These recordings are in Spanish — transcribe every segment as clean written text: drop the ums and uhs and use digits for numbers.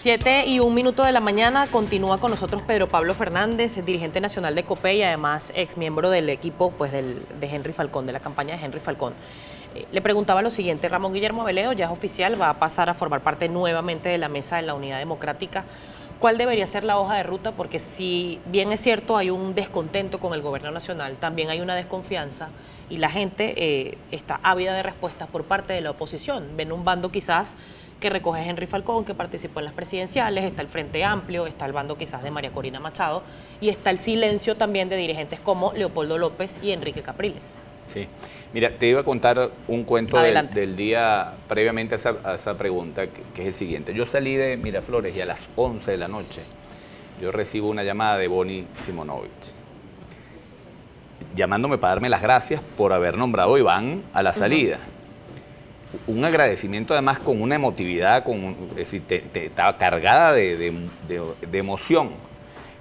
7:01 de la mañana, continúa con nosotros Pedro Pablo Fernández, dirigente nacional de COPEI y además ex miembro del equipo de Henry Falcón, de la campaña de Henry Falcón. Le preguntaba lo siguiente: Ramón Guillermo Aveledo ya es oficial, va a pasar a formar parte nuevamente de la mesa de la Unidad Democrática. ¿Cuál debería ser la hoja de ruta? Porque si bien es cierto hay un descontento con el gobierno nacional, también hay una desconfianza y la gente está ávida de respuestas por parte de la oposición. Ven un bando quizás que recoge Henry Falcón, que participó en las presidenciales, está el Frente Amplio, está el bando quizás de María Corina Machado y está el silencio también de dirigentes como Leopoldo López y Enrique Capriles. Sí, mira, te iba a contar un cuento del día previamente a esa pregunta, que es el siguiente. Yo salí de Miraflores y a las 11 de la noche yo recibo una llamada de Bonnie Simonovich, llamándome para darme las gracias por haber nombrado a Iván a la salida. Un agradecimiento además con una emotividad, es decir, estaba cargada de emoción.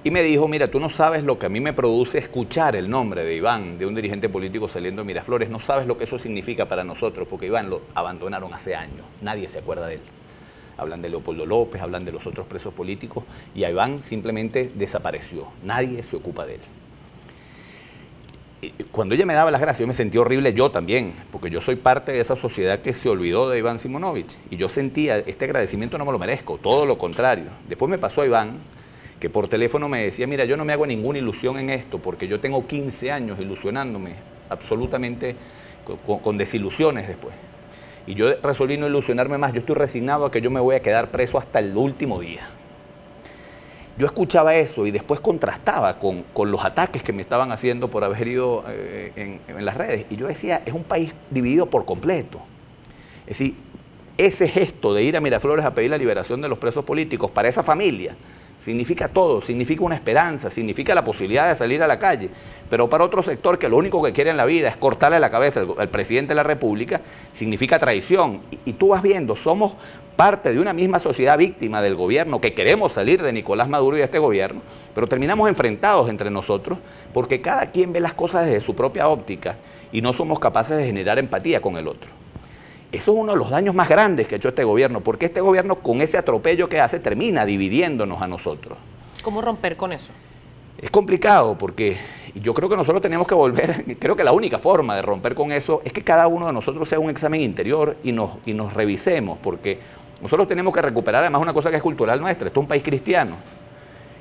Y me dijo: mira, tú no sabes lo que a mí me produce escuchar el nombre de Iván, de un dirigente político saliendo de Miraflores, no sabes lo que eso significa para nosotros, porque Iván lo abandonaron hace años, nadie se acuerda de él. Hablan de Leopoldo López, hablan de los otros presos políticos, y a Iván simplemente desapareció, nadie se ocupa de él. Cuando ella me daba las gracias, yo me sentí horrible, yo también, porque yo soy parte de esa sociedad que se olvidó de Iván Simonovich, y yo sentía, este agradecimiento no me lo merezco, todo lo contrario. Después me pasó a Iván, que por teléfono me decía: mira, yo no me hago ninguna ilusión en esto, porque yo tengo 15 años ilusionándome, absolutamente con desilusiones después. Y yo resolví no ilusionarme más, yo estoy resignado a que yo me voy a quedar preso hasta el último día. Yo escuchaba eso y después contrastaba con los ataques que me estaban haciendo por haber ido en las redes. Y yo decía, es un país dividido por completo. Es decir, ese gesto de ir a Miraflores a pedir la liberación de los presos políticos para esa familia significa todo, significa una esperanza, significa la posibilidad de salir a la calle. Pero para otro sector que lo único que quiere en la vida es cortarle la cabeza al presidente de la República, significa traición. Y tú vas viendo, somos parte de una misma sociedad víctima del gobierno, que queremos salir de Nicolás Maduro y de este gobierno, pero terminamos enfrentados entre nosotros porque cada quien ve las cosas desde su propia óptica y no somos capaces de generar empatía con el otro. Eso es uno de los daños más grandes que ha hecho este gobierno, porque este gobierno, con ese atropello que hace, termina dividiéndonos a nosotros. ¿Cómo romper con eso? Es complicado, porque yo creo que nosotros tenemos que volver, creo que la única forma de romper con eso es que cada uno de nosotros sea un examen interior y nos revisemos, porque nosotros tenemos que recuperar además una cosa que es cultural nuestra. Esto es un país cristiano.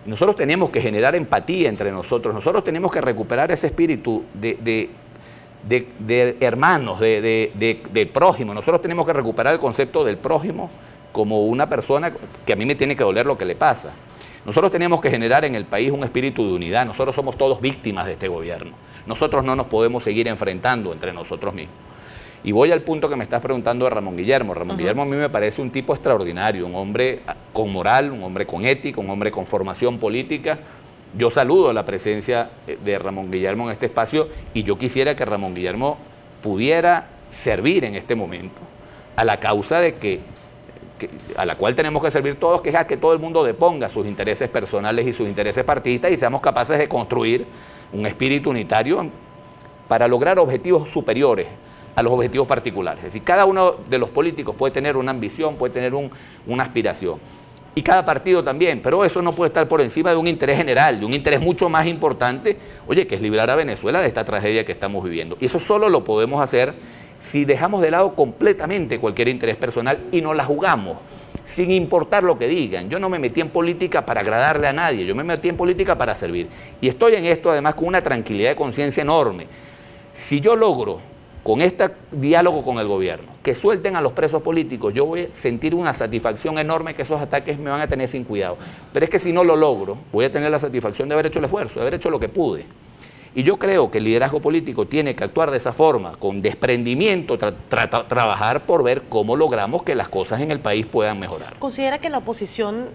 Y nosotros tenemos que generar empatía entre nosotros. Nosotros tenemos que recuperar ese espíritu de hermanos, de prójimo. Nosotros tenemos que recuperar el concepto del prójimo como una persona que a mí me tiene que doler lo que le pasa. Nosotros tenemos que generar en el país un espíritu de unidad. Nosotros somos todos víctimas de este gobierno. Nosotros no nos podemos seguir enfrentando entre nosotros mismos. Y voy al punto que me estás preguntando de Ramón Guillermo. Ramón Guillermo a mí me parece un tipo extraordinario, un hombre con moral, un hombre con ética, un hombre con formación política. Yo saludo la presencia de Ramón Guillermo en este espacio y yo quisiera que Ramón Guillermo pudiera servir en este momento a la causa a la cual tenemos que servir todos, que es a que todo el mundo deponga sus intereses personales y sus intereses partidistas y seamos capaces de construir un espíritu unitario para lograr objetivos superiores a los objetivos particulares. Es decir, cada uno de los políticos puede tener una ambición, puede tener una aspiración. Y cada partido también, pero eso no puede estar por encima de un interés general, de un interés mucho más importante, oye, que es librar a Venezuela de esta tragedia que estamos viviendo. Y eso solo lo podemos hacer si dejamos de lado completamente cualquier interés personal y nos la jugamos, sin importar lo que digan. Yo no me metí en política para agradarle a nadie, yo me metí en política para servir. Y estoy en esto además con una tranquilidad de conciencia enorme. Si yo logro con este diálogo con el gobierno, que suelten a los presos políticos, yo voy a sentir una satisfacción enorme que esos ataques me van a tener sin cuidado. Pero es que si no lo logro, voy a tener la satisfacción de haber hecho el esfuerzo, de haber hecho lo que pude. Y yo creo que el liderazgo político tiene que actuar de esa forma, con desprendimiento, trabajar por ver cómo logramos que las cosas en el país puedan mejorar. ¿Considera que la oposición,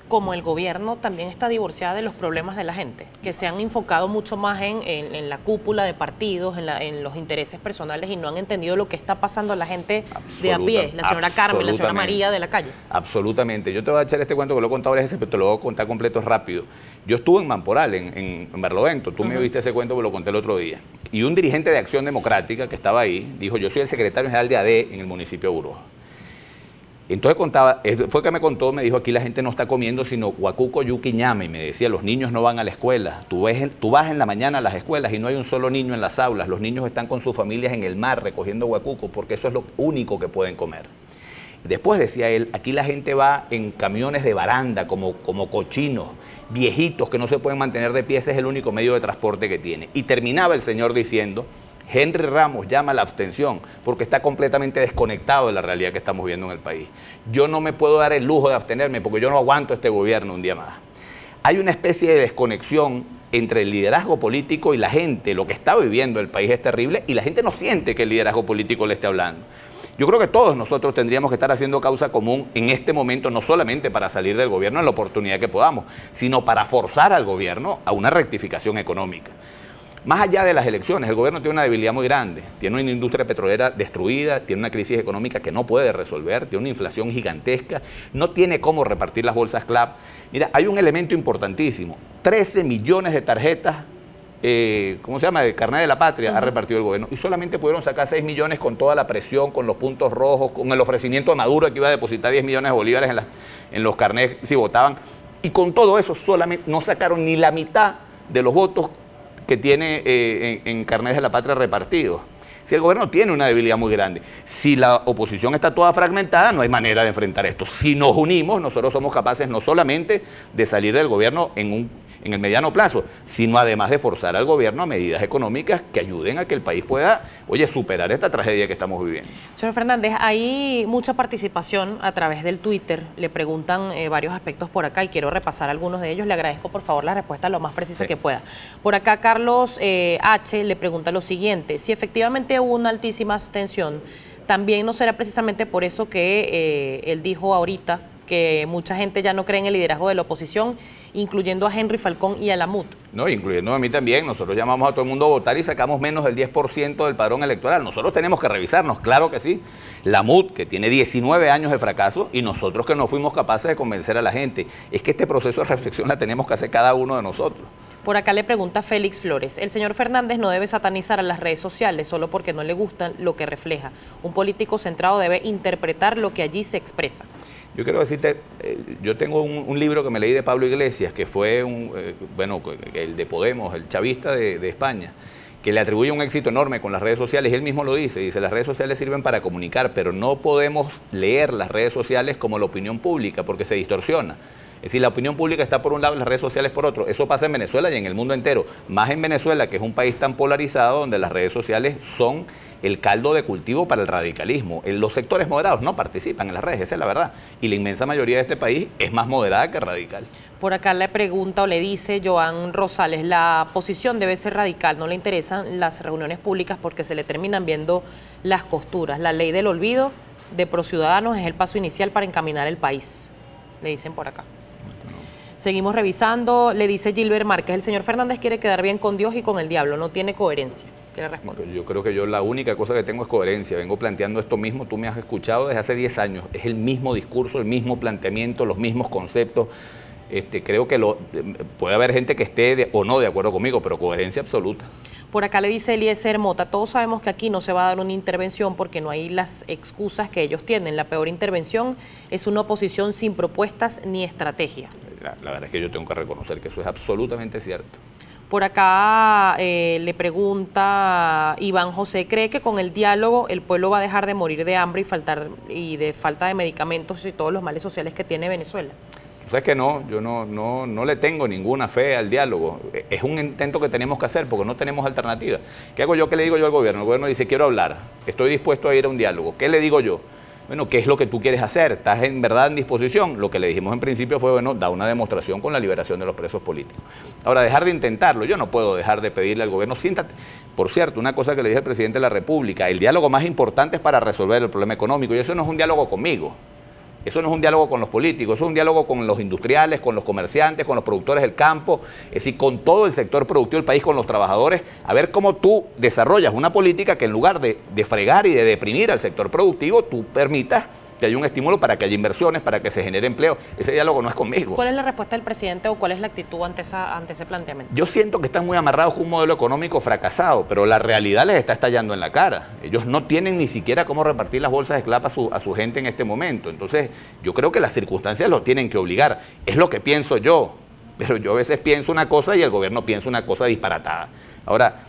como el gobierno, también está divorciada de los problemas de la gente, que se han enfocado mucho más en la cúpula de partidos, en los intereses personales y no han entendido lo que está pasando a la gente de a pie, la señora Carmen, la señora María de la calle? Absolutamente. Yo te voy a echar este cuento que lo he contado varias veces, pero te lo voy a contar completo rápido. Yo estuve en Mamporal, en Barlovento, tú me viste ese cuento que lo conté el otro día, y un dirigente de Acción Democrática que estaba ahí, dijo: yo soy el secretario general de AD en el municipio de Burgos. Entonces contaba, fue que me contó, me dijo, aquí la gente no está comiendo sino guacuco, yuca y ñame, y me decía, los niños no van a la escuela, tú vas en la mañana a las escuelas y no hay un solo niño en las aulas, los niños están con sus familias en el mar recogiendo guacuco porque eso es lo único que pueden comer. Después decía él, aquí la gente va en camiones de baranda como cochinos, viejitos que no se pueden mantener de pie, ese es el único medio de transporte que tiene. Y terminaba el señor diciendo, Henry Ramos llama a la abstención porque está completamente desconectado de la realidad que estamos viendo en el país. Yo no me puedo dar el lujo de abstenerme porque yo no aguanto este gobierno un día más. Hay una especie de desconexión entre el liderazgo político y la gente. Lo que está viviendo el país es terrible y la gente no siente que el liderazgo político le esté hablando. Yo creo que todos nosotros tendríamos que estar haciendo causa común en este momento, no solamente para salir del gobierno en la oportunidad que podamos, sino para forzar al gobierno a una rectificación económica. Más allá de las elecciones, el gobierno tiene una debilidad muy grande, tiene una industria petrolera destruida, tiene una crisis económica que no puede resolver, tiene una inflación gigantesca, no tiene cómo repartir las bolsas CLAP. Mira, hay un elemento importantísimo, 13 millones de tarjetas, ¿cómo se llama?, de carnet de la patria ha repartido el gobierno y solamente pudieron sacar 6 millones con toda la presión, con los puntos rojos, con el ofrecimiento de Maduro que iba a depositar 10 millones de bolívares en los carnets si votaban, y con todo eso solamente no sacaron ni la mitad de los votos que tiene en carnets de la patria repartidos. Si el gobierno tiene una debilidad muy grande, si la oposición está toda fragmentada, no hay manera de enfrentar esto. Si nos unimos, nosotros somos capaces no solamente de salir del gobierno en el mediano plazo, sino además de forzar al gobierno a medidas económicas que ayuden a que el país pueda, superar esta tragedia que estamos viviendo. Señor Fernández, hay mucha participación a través del Twitter, le preguntan varios aspectos por acá y quiero repasar algunos de ellos, le agradezco por favor la respuesta lo más precisa que pueda. Por acá Carlos H. le pregunta lo siguiente, si efectivamente hubo una altísima abstención, también no será precisamente por eso que él dijo ahorita que mucha gente ya no cree en el liderazgo de la oposición, incluyendo a Henry Falcón y a la MUT. No, incluyendo a mí también. Nosotros llamamos a todo el mundo a votar y sacamos menos del 10% del padrón electoral. Nosotros tenemos que revisarnos, claro que sí. La MUT, que tiene 19 años de fracaso, y nosotros que no fuimos capaces de convencer a la gente. Es que este proceso de reflexión la tenemos que hacer cada uno de nosotros. Por acá le pregunta Félix Flores, el señor Fernández no debe satanizar a las redes sociales solo porque no le gustan lo que refleja. Un político centrado debe interpretar lo que allí se expresa. Yo quiero decirte, yo tengo un libro que me leí de Pablo Iglesias, que fue el de Podemos, el chavista de España, que le atribuye un éxito enorme con las redes sociales, y él mismo lo dice, las redes sociales sirven para comunicar, pero no podemos leer las redes sociales como la opinión pública, porque se distorsiona. Es decir, la opinión pública está por un lado y las redes sociales por otro. Eso pasa en Venezuela y en el mundo entero. Más en Venezuela, que es un país tan polarizado, donde las redes sociales son el caldo de cultivo para el radicalismo. Los sectores moderados no participan en las redes, esa es la verdad. Y la inmensa mayoría de este país es más moderada que radical. Por acá le pregunta o le dice Joan Rosales, la posición debe ser radical, no le interesan las reuniones públicas porque se le terminan viendo las costuras. La ley del olvido de ProCiudadanos es el paso inicial para encaminar el país, le dicen por acá. Seguimos revisando, le dice Gilbert Márquez, el señor Fernández quiere quedar bien con Dios y con el diablo, no tiene coherencia. ¿Qué le responde? Yo creo que yo la única cosa que tengo es coherencia, vengo planteando esto mismo, tú me has escuchado desde hace 10 años, es el mismo discurso, el mismo planteamiento, los mismos conceptos. Creo que puede haber gente que esté o no de acuerdo conmigo, pero coherencia absoluta. Por acá le dice Eliezer Mota, todos sabemos que aquí no se va a dar una intervención porque no hay las excusas que ellos tienen. La peor intervención es una oposición sin propuestas ni estrategia. La verdad es que yo tengo que reconocer que eso es absolutamente cierto. Por acá le pregunta Iván José, ¿cree que con el diálogo el pueblo va a dejar de morir de hambre y de falta de medicamentos y todos los males sociales que tiene Venezuela? O sea, es que no, yo no le tengo ninguna fe al diálogo. Es un intento que tenemos que hacer porque no tenemos alternativa. ¿Qué hago yo? ¿Qué le digo yo al gobierno? El gobierno dice, quiero hablar, estoy dispuesto a ir a un diálogo. ¿Qué le digo yo? Bueno, ¿qué es lo que tú quieres hacer? ¿Estás en verdad en disposición? Lo que le dijimos en principio fue, bueno, da una demostración con la liberación de los presos políticos. Ahora, dejar de intentarlo, yo no puedo dejar de pedirle al gobierno, siéntate. Por cierto, una cosa que le dije al presidente de la República, el diálogo más importante es para resolver el problema económico, y eso no es un diálogo conmigo. Eso no es un diálogo con los políticos, eso es un diálogo con los industriales, con los comerciantes, con los productores del campo, es decir, con todo el sector productivo del país, con los trabajadores, a ver cómo tú desarrollas una política que en lugar de fregar y de deprimir al sector productivo, tú permitas que haya un estímulo para que haya inversiones, para que se genere empleo. Ese diálogo no es conmigo. ¿Cuál es la respuesta del presidente o cuál es la actitud ante ese planteamiento? Yo siento que están muy amarrados con un modelo económico fracasado, pero la realidad les está estallando en la cara. Ellos no tienen ni siquiera cómo repartir las bolsas de CLAP a su gente en este momento. Entonces, yo creo que las circunstancias los tienen que obligar. Es lo que pienso yo, pero yo a veces pienso una cosa y el gobierno piensa una cosa disparatada. Ahora,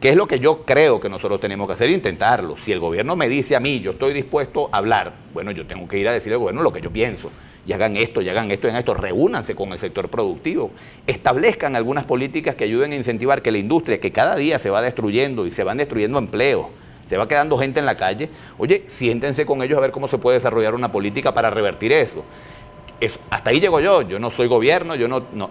¿qué es lo que yo creo que nosotros tenemos que hacer? Intentarlo. Si el gobierno me dice a mí, yo estoy dispuesto a hablar, bueno, yo tengo que ir a decirle al gobierno lo que yo pienso. Y hagan esto, y hagan esto, y hagan esto. Reúnanse con el sector productivo. Establezcan algunas políticas que ayuden a incentivar que la industria, que cada día se va destruyendo y se van destruyendo empleos, se va quedando gente en la calle, oye, siéntense con ellos a ver cómo se puede desarrollar una política para revertir eso. Hasta ahí llego yo no soy gobierno,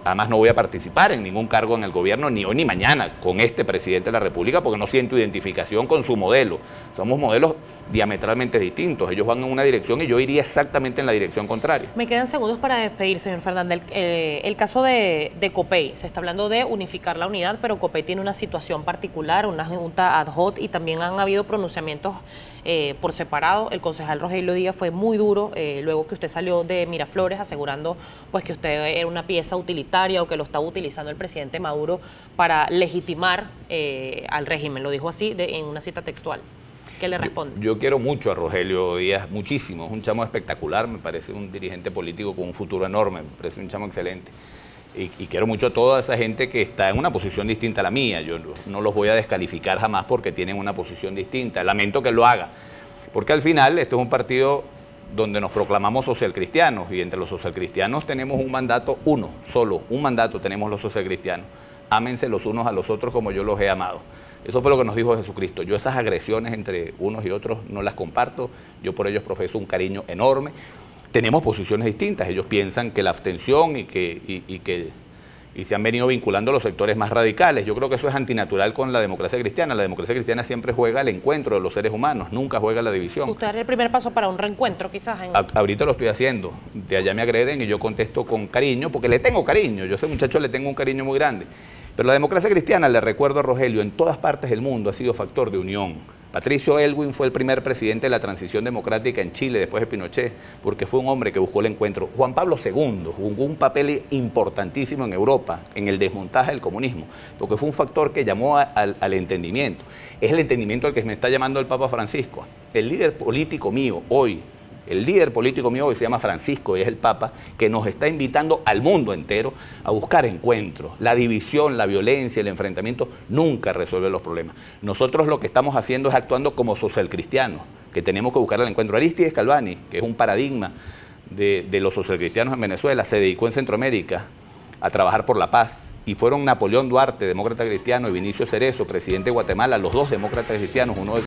además no voy a participar en ningún cargo en el gobierno, ni hoy ni mañana, con este presidente de la República, porque no siento identificación con su modelo. Somos modelos diametralmente distintos, ellos van en una dirección y yo iría exactamente en la dirección contraria. Me quedan segundos para despedir, señor Fernández. El caso de Copey, se está hablando de unificar la unidad, pero Copey tiene una situación particular, una junta ad hoc, y también han habido pronunciamientos por separado. El concejal Rogelio Díaz fue muy duro luego que usted salió de Miraflores asegurando pues que usted era una pieza utilitaria o que lo estaba utilizando el presidente Maduro para legitimar al régimen. Lo dijo así en una cita textual. ¿Qué le responde? Yo quiero mucho a Rogelio Díaz, muchísimo. Es un chamo espectacular, me parece un dirigente político con un futuro enorme, me parece un chamo excelente. Y quiero mucho a toda esa gente que está en una posición distinta a la mía. Yo no los voy a descalificar jamás porque tienen una posición distinta. Lamento que lo haga, porque al final esto es un partido donde nos proclamamos socialcristianos y entre los socialcristianos tenemos un mandato, solo un mandato tenemos los socialcristianos. Ámense los unos a los otros como yo los he amado. Eso fue lo que nos dijo Jesucristo. Yo esas agresiones entre unos y otros no las comparto. Yo por ellos profeso un cariño enorme. Tenemos posiciones distintas. Ellos piensan que la abstención y se han venido vinculando a los sectores más radicales. Yo creo que eso es antinatural con la democracia cristiana. La democracia cristiana siempre juega el encuentro de los seres humanos, nunca juega la división. Usted hará el primer paso para un reencuentro, quizás. Ahorita lo estoy haciendo. De allá me agreden y yo contesto con cariño, porque le tengo cariño. Yo a ese muchacho le tengo un cariño muy grande. Pero la democracia cristiana, le recuerdo a Rogelio, en todas partes del mundo ha sido factor de unión. Patricio Aylwin fue el primer presidente de la transición democrática en Chile después de Pinochet, porque fue un hombre que buscó el encuentro. Juan Pablo II jugó un papel importantísimo en Europa, en el desmontaje del comunismo, porque fue un factor que llamó al entendimiento. Es el entendimiento al que me está llamando el Papa Francisco. El líder político mío hoy, se llama Francisco y es el Papa, que nos está invitando al mundo entero a buscar encuentros. La división, la violencia, el enfrentamiento nunca resuelve los problemas. Nosotros lo que estamos haciendo es actuando como socialcristianos, que tenemos que buscar el encuentro. Arístides Calvani, que es un paradigma de los socialcristianos en Venezuela, se dedicó en Centroamérica a trabajar por la paz. Y fueron Napoleón Duarte, demócrata cristiano, y Vinicio Cerezo, presidente de Guatemala, los dos demócratas cristianos, uno del